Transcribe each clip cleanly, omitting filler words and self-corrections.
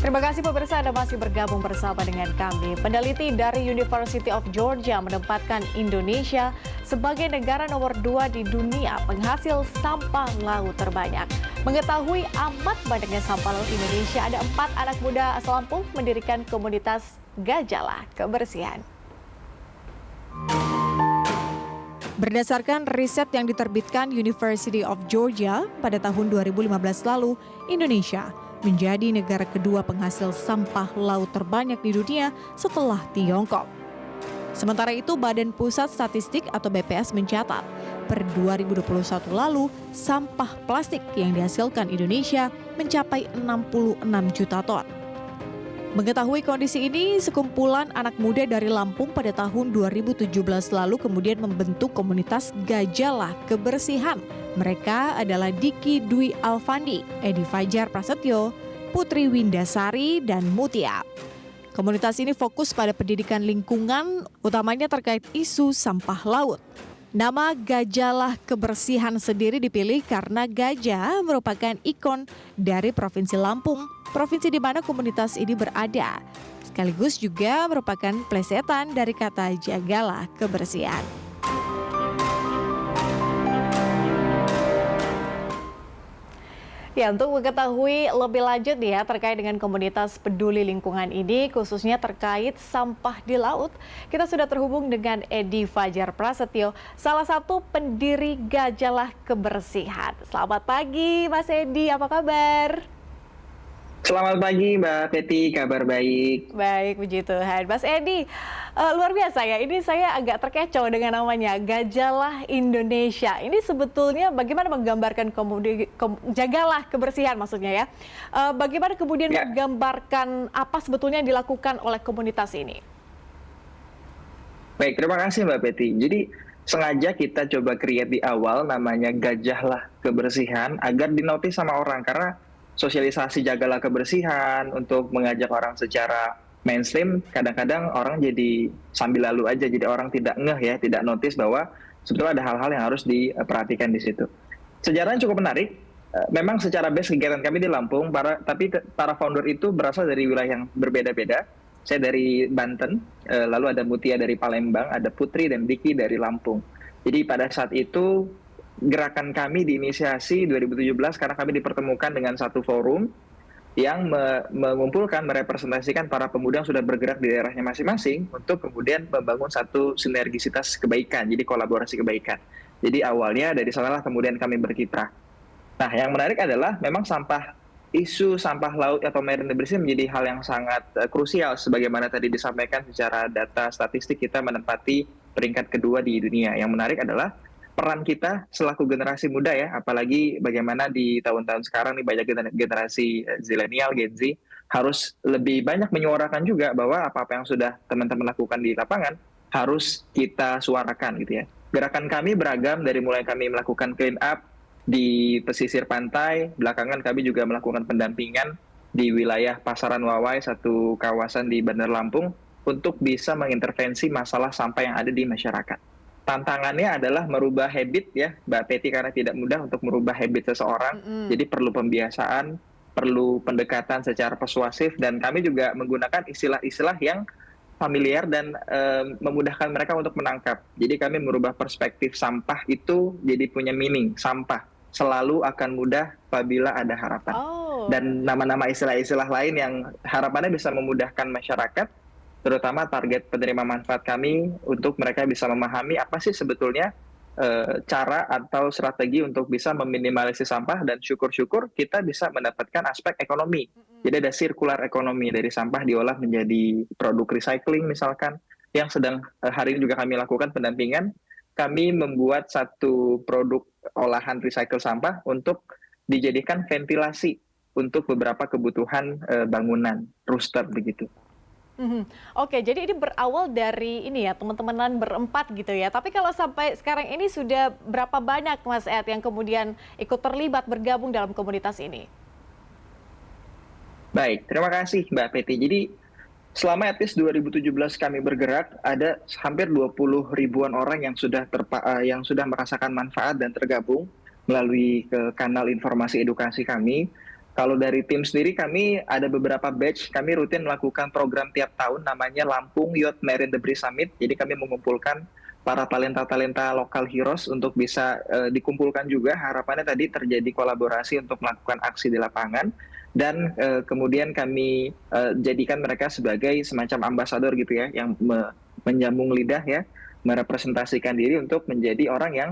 Terima kasih pemirsa Anda masih bergabung bersama dengan kami. Peneliti dari University of Georgia menempatkan Indonesia sebagai negara nomor 2 di dunia penghasil sampah laut terbanyak. Mengetahui amat banyaknya sampah laut Indonesia, ada 4 anak muda asal Lampung mendirikan komunitas Gajah Kebersihan. Berdasarkan riset yang diterbitkan University of Georgia pada tahun 2015 lalu, Indonesia menjadi negara kedua penghasil sampah laut terbanyak di dunia setelah Tiongkok. Sementara itu, Badan Pusat Statistik atau BPS mencatat, per 2021 lalu, sampah plastik yang dihasilkan Indonesia mencapai 66 juta ton. Mengetahui kondisi ini, sekumpulan anak muda dari Lampung pada tahun 2017 lalu kemudian membentuk komunitas Gajah Kebersihan. Mereka adalah Diki Dwi Alfandi, Edi Fajar Prasetyo, Putri Windasari, dan Mutia. Komunitas ini fokus pada pendidikan lingkungan, utamanya terkait isu sampah laut. Nama Gajah Kebersihan sendiri dipilih karena gajah merupakan ikon dari Provinsi Lampung, provinsi di mana komunitas ini berada. Sekaligus juga merupakan plesetan dari kata jagalah kebersihan. Ya, untuk mengetahui lebih lanjut ya terkait dengan komunitas peduli lingkungan ini, khususnya terkait sampah di laut, kita sudah terhubung dengan Edi Fajar Prasetyo, salah satu pendiri Gajah Kebersihan. Selamat pagi Mas Edi, apa kabar? Selamat pagi Mbak Peti, kabar baik. Baik, puji Tuhan. Mas Edi, luar biasa ya, ini saya agak terkecoh dengan namanya, Gajah Indonesia. Ini sebetulnya bagaimana menggambarkan jagalah kebersihan maksudnya ya. Bagaimana kemudian menggambarkan apa sebetulnya yang dilakukan oleh komunitas ini? Baik, terima kasih Mbak Peti. Jadi sengaja kita coba create di awal namanya Gajahlah Kebersihan agar dinotis sama orang, karena sosialisasi jagalah kebersihan untuk mengajak orang secara mainstream, kadang-kadang orang jadi sambil lalu aja, jadi orang tidak ngeh ya, tidak notice bahwa sebetulnya ada hal-hal yang harus diperhatikan di situ. Sejarahnya cukup menarik. Memang secara base kegiatan kami di Lampung, tapi para founder itu berasal dari wilayah yang berbeda-beda. Saya dari Banten, lalu ada Mutia dari Palembang, ada Putri dan Diki dari Lampung. Jadi pada saat itu gerakan kami diinisiasi 2017 karena kami dipertemukan dengan satu forum yang mengumpulkan, merepresentasikan para pemuda yang sudah bergerak di daerahnya masing-masing untuk kemudian membangun satu sinergisitas kebaikan, jadi kolaborasi kebaikan. Jadi awalnya dari sanalah kemudian kami berkiprah. Nah, yang menarik adalah memang isu sampah laut atau marine debris menjadi hal yang sangat krusial, sebagaimana tadi disampaikan secara data statistik kita menempati peringkat kedua di dunia. Yang menarik adalah peran kita selaku generasi muda ya, apalagi bagaimana di tahun-tahun sekarang nih banyak generasi zilenial, Gen Z, harus lebih banyak menyuarakan juga bahwa apa-apa yang sudah teman-teman lakukan di lapangan harus kita suarakan gitu ya. Gerakan kami beragam, dari mulai kami melakukan clean up di pesisir pantai, belakangan kami juga melakukan pendampingan di wilayah Pasaran Wawai, satu kawasan di Bandar Lampung, untuk bisa mengintervensi masalah sampah yang ada di masyarakat. Tantangannya adalah merubah habit ya Mbak Peti, karena tidak mudah untuk merubah habit seseorang. Jadi perlu pembiasaan, perlu pendekatan secara persuasif, dan kami juga menggunakan istilah-istilah yang familiar dan memudahkan mereka untuk menangkap. Jadi kami merubah perspektif sampah itu jadi punya meaning. Sampah selalu akan mudah apabila ada harapan. Dan nama-nama istilah-istilah lain yang harapannya bisa memudahkan masyarakat, terutama target penerima manfaat kami, untuk mereka bisa memahami apa sih sebetulnya cara atau strategi untuk bisa meminimalisasi sampah, dan syukur-syukur kita bisa mendapatkan aspek ekonomi. Jadi ada sirkular ekonomi, dari sampah diolah menjadi produk recycling misalkan, yang sedang hari ini juga kami lakukan pendampingan. Kami membuat satu produk olahan recycle sampah untuk dijadikan ventilasi untuk beberapa kebutuhan bangunan, rooster begitu. Oke, jadi ini berawal dari ini ya, teman-temanan berempat gitu ya. Tapi kalau sampai sekarang ini sudah berapa banyak Mas Ed yang kemudian ikut terlibat bergabung dalam komunitas ini? Baik, terima kasih Mbak Peti. Jadi selama at least 2017 kami bergerak, ada hampir 20 ribuan orang yang sudah merasakan manfaat dan tergabung melalui kanal informasi edukasi kami. Kalau dari tim sendiri kami ada beberapa batch, kami rutin melakukan program tiap tahun namanya Lampung Youth Marine Debris Summit. Jadi kami mengumpulkan para talenta-talenta lokal heroes untuk bisa dikumpulkan juga. Harapannya tadi terjadi kolaborasi untuk melakukan aksi di lapangan dan kemudian kami jadikan mereka sebagai semacam ambasador gitu ya, yang menyambung lidah ya, merepresentasikan diri untuk menjadi orang yang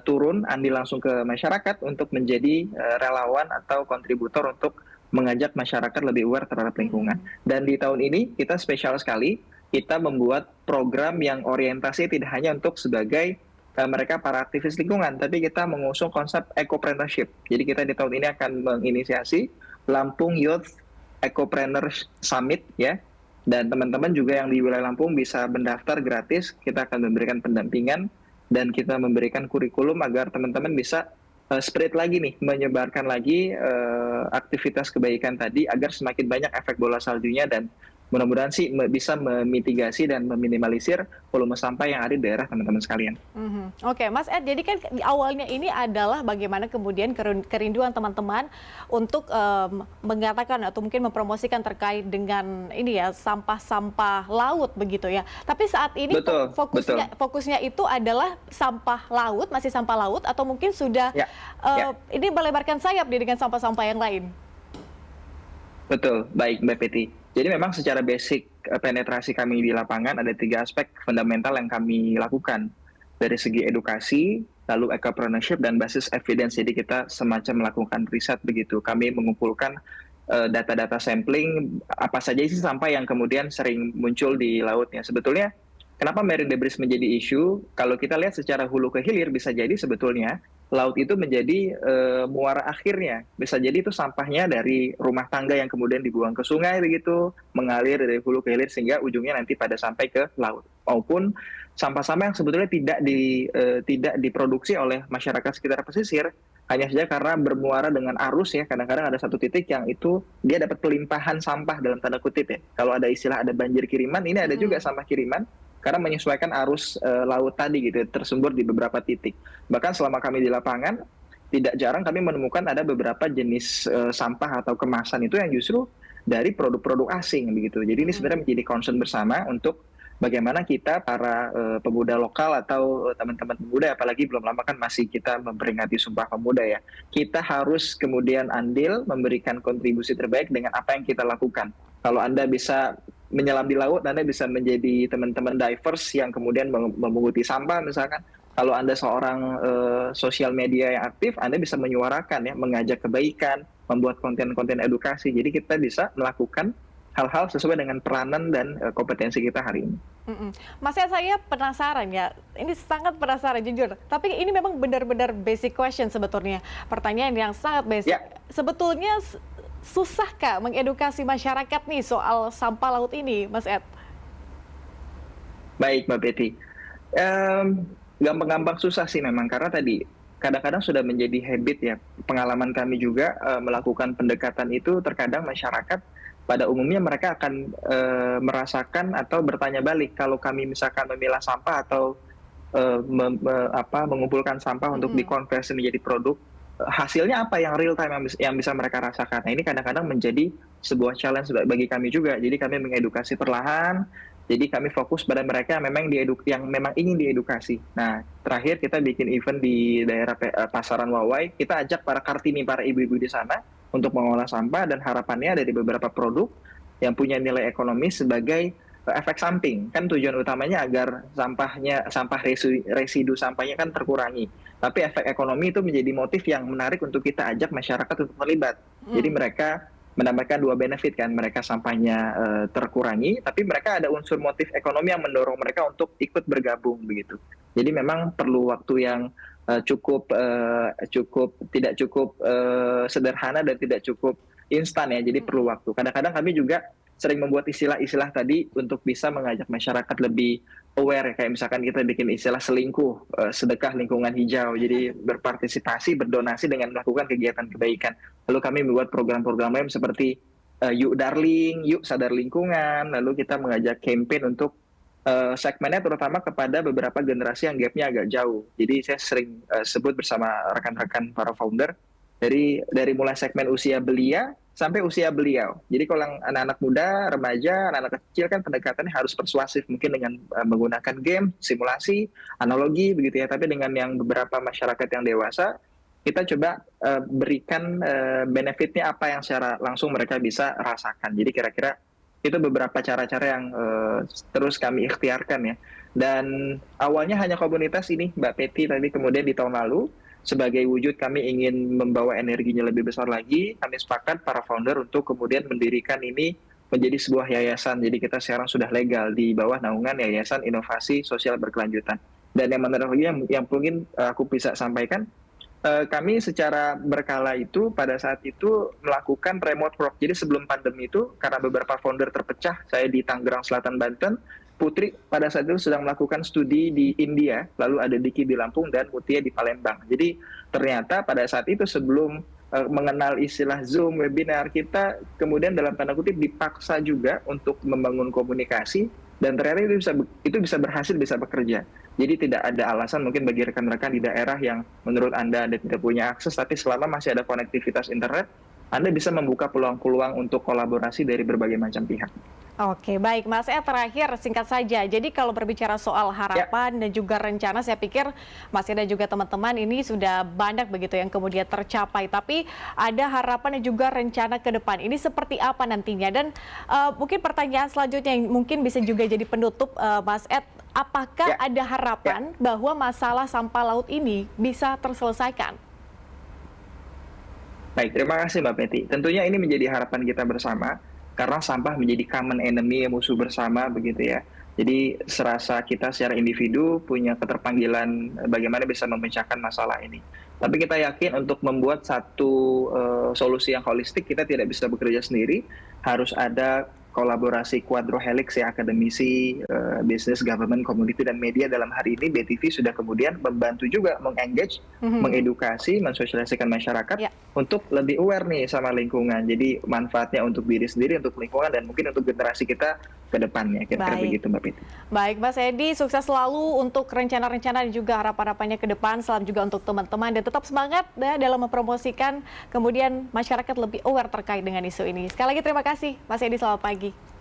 turun andil langsung ke masyarakat untuk menjadi relawan atau kontributor untuk mengajak masyarakat lebih aware terhadap lingkungan. Dan di tahun ini kita spesial sekali, kita membuat program yang orientasi tidak hanya untuk sebagai mereka para aktivis lingkungan, tapi kita mengusung konsep ecopreneurship. Jadi kita di tahun ini akan menginisiasi Lampung Youth Ecopreneur Summit ya. Dan teman-teman juga yang di wilayah Lampung bisa mendaftar gratis, kita akan memberikan pendampingan dan kita memberikan kurikulum agar teman-teman bisa spread lagi nih, menyebarkan lagi aktivitas kebaikan tadi agar semakin banyak efek bola saljunya dan mudah-mudahan sih bisa memitigasi dan meminimalisir volume sampah yang ada di daerah teman-teman sekalian. Oke, Mas Ed, jadi kan di awalnya ini adalah bagaimana kemudian kerinduan teman-teman untuk mengatakan atau mungkin mempromosikan terkait dengan ini ya, sampah-sampah laut begitu ya. Tapi saat ini Betul, fokusnya itu adalah sampah laut, masih sampah laut atau mungkin sudah ini melebarkan sayap dengan sampah-sampah yang lain? Betul, baik Mbak Peti. Jadi memang secara basic penetrasi kami di lapangan ada 3 aspek fundamental yang kami lakukan. Dari segi edukasi, lalu ecopreneurship, dan basis evidence. Jadi kita semacam melakukan riset begitu. Kami mengumpulkan data-data sampling, apa saja sih sampah yang kemudian sering muncul di lautnya. Sebetulnya kenapa marine debris menjadi isu? Kalau kita lihat secara hulu ke hilir, bisa jadi sebetulnya laut itu menjadi muara akhirnya. Bisa jadi itu sampahnya dari rumah tangga yang kemudian dibuang ke sungai begitu, mengalir dari hulu ke hilir sehingga ujungnya nanti pada sampai ke laut. Maupun sampah-sampah yang sebetulnya tidak diproduksi oleh masyarakat sekitar pesisir, hanya saja karena bermuara dengan arus ya. Kadang-kadang ada satu titik yang itu dia dapat pelimpahan sampah dalam tanda kutip ya. Kalau ada istilah ada banjir kiriman, ini ada juga sampah kiriman karena menyesuaikan arus laut tadi gitu, tersumber di beberapa titik. Bahkan selama kami di lapangan, tidak jarang kami menemukan ada beberapa jenis sampah atau kemasan itu yang justru dari produk-produk asing begitu. Jadi ini sebenarnya menjadi concern bersama untuk bagaimana kita para pemuda lokal atau teman-teman pemuda, apalagi belum lama kan masih kita memperingati Sumpah Pemuda ya. Kita harus kemudian andil memberikan kontribusi terbaik dengan apa yang kita lakukan. Kalau Anda bisa menyelam di laut, Anda bisa menjadi teman-teman divers yang kemudian memunguti sampah misalkan. Kalau Anda seorang sosial media yang aktif, Anda bisa menyuarakan ya, mengajak kebaikan, membuat konten-konten edukasi. Jadi kita bisa melakukan hal-hal sesuai dengan peranan dan kompetensi kita hari ini. Mas, saya penasaran ya, ini sangat penasaran jujur. Tapi ini memang benar-benar basic question sebetulnya. Pertanyaan yang sangat basic. Sebetulnya susahkah mengedukasi masyarakat nih soal sampah laut ini, Mas Ed? Baik, Mbak Betty. Gampang-gampang susah sih memang, karena tadi kadang-kadang sudah menjadi habit ya. Pengalaman kami juga melakukan pendekatan itu, terkadang masyarakat pada umumnya mereka akan merasakan atau bertanya balik kalau kami misalkan memilah sampah atau mengumpulkan sampah untuk dikonversi menjadi produk, hasilnya apa yang real time yang bisa mereka rasakan. Nah, ini kadang-kadang menjadi sebuah challenge bagi kami juga. Jadi kami mengedukasi perlahan. Jadi kami fokus pada mereka yang memang ingin diedukasi. Nah, terakhir kita bikin event di daerah Pasaran Wawai. Kita ajak para Kartini, para ibu-ibu di sana untuk mengolah sampah, dan harapannya dari beberapa produk yang punya nilai ekonomis sebagai efek samping. Kan tujuan utamanya agar sampah residu sampahnya kan terkurangi. Tapi efek ekonomi itu menjadi motif yang menarik untuk kita ajak masyarakat untuk terlibat. Jadi mereka mendapatkan 2 benefit kan, mereka sampahnya terkurangi, tapi mereka ada unsur motif ekonomi yang mendorong mereka untuk ikut bergabung begitu. Jadi memang perlu waktu yang tidak cukup sederhana dan tidak cukup instan ya. Jadi perlu waktu. Kadang-kadang kami juga sering membuat istilah-istilah tadi untuk bisa mengajak masyarakat lebih aware, kayak misalkan kita bikin istilah selingkuh, sedekah lingkungan hijau. Jadi berpartisipasi, berdonasi dengan melakukan kegiatan kebaikan. Lalu kami membuat program-program lain seperti Yuk Darling, Yuk Sadar Lingkungan. Lalu kita mengajak campaign untuk segmennya terutama kepada beberapa generasi yang gapnya agak jauh. Jadi saya sering sebut bersama rekan-rekan para founder, dari mulai segmen usia belia sampai usia beliau. Jadi kalau yang anak-anak muda, remaja, anak-anak kecil kan pendekatannya harus persuasif, mungkin dengan menggunakan game, simulasi, analogi begitu ya. Tapi dengan yang beberapa masyarakat yang dewasa, kita coba berikan benefitnya apa yang secara langsung mereka bisa rasakan. Jadi kira-kira itu beberapa cara-cara yang terus kami ikhtiarkan ya. Dan awalnya hanya komunitas ini, Mbak Peti tadi, kemudian di tahun lalu, sebagai wujud kami ingin membawa energinya lebih besar lagi, kami sepakat para founder untuk kemudian mendirikan ini menjadi sebuah yayasan. Jadi kita sekarang sudah legal di bawah naungan Yayasan Inovasi Sosial Berkelanjutan. Dan yang menarik lagi yang mungkin aku bisa sampaikan, kami secara berkala itu pada saat itu melakukan remote work. Jadi sebelum pandemi itu, karena beberapa founder terpecah, saya di Tangerang Selatan, Banten, Putri pada saat itu sedang melakukan studi di India, lalu ada Diki di Lampung dan Mutia di Palembang. Jadi ternyata pada saat itu sebelum mengenal istilah Zoom, webinar, kita kemudian dalam tanda kutip dipaksa juga untuk membangun komunikasi, dan ternyata itu bisa berhasil, bisa bekerja. Jadi tidak ada alasan mungkin bagi rekan-rekan di daerah yang menurut Anda tidak punya akses, tapi selama masih ada konektivitas internet, Anda bisa membuka peluang-peluang untuk kolaborasi dari berbagai macam pihak. Oke, baik Mas Ed, terakhir singkat saja. Jadi kalau berbicara soal harapan dan juga rencana, saya pikir Mas Ed dan juga teman-teman ini sudah banyak begitu yang kemudian tercapai. Tapi ada harapan dan juga rencana ke depan. Ini seperti apa nantinya? Dan mungkin pertanyaan selanjutnya yang mungkin bisa juga jadi penutup, Mas Ed, apakah ada harapan bahwa masalah sampah laut ini bisa terselesaikan? Baik, terima kasih Mbak Peti. Tentunya ini menjadi harapan kita bersama, karena sampah menjadi common enemy, musuh bersama begitu ya. Jadi serasa kita secara individu punya keterpanggilan bagaimana bisa memecahkan masalah ini. Tapi kita yakin untuk membuat satu solusi yang holistik, kita tidak bisa bekerja sendiri, harus ada kolaborasi quadrohelix ya, akademisi, business, government, community, dan media. Dalam hari ini BTV sudah kemudian membantu juga mengengage, mengedukasi, mensosialisasikan masyarakat untuk lebih aware nih sama lingkungan. Jadi manfaatnya untuk diri sendiri, untuk lingkungan, dan mungkin untuk generasi kita ke depannya. Kira-kira begitu Mbak Piti. Baik Mas Edi, sukses selalu untuk rencana-rencana dan juga harapan-harapannya ke depan. Salam juga untuk teman-teman, dan tetap semangat ya dalam mempromosikan kemudian masyarakat lebih aware terkait dengan isu ini. Sekali lagi terima kasih Mas Edi, selamat pagi.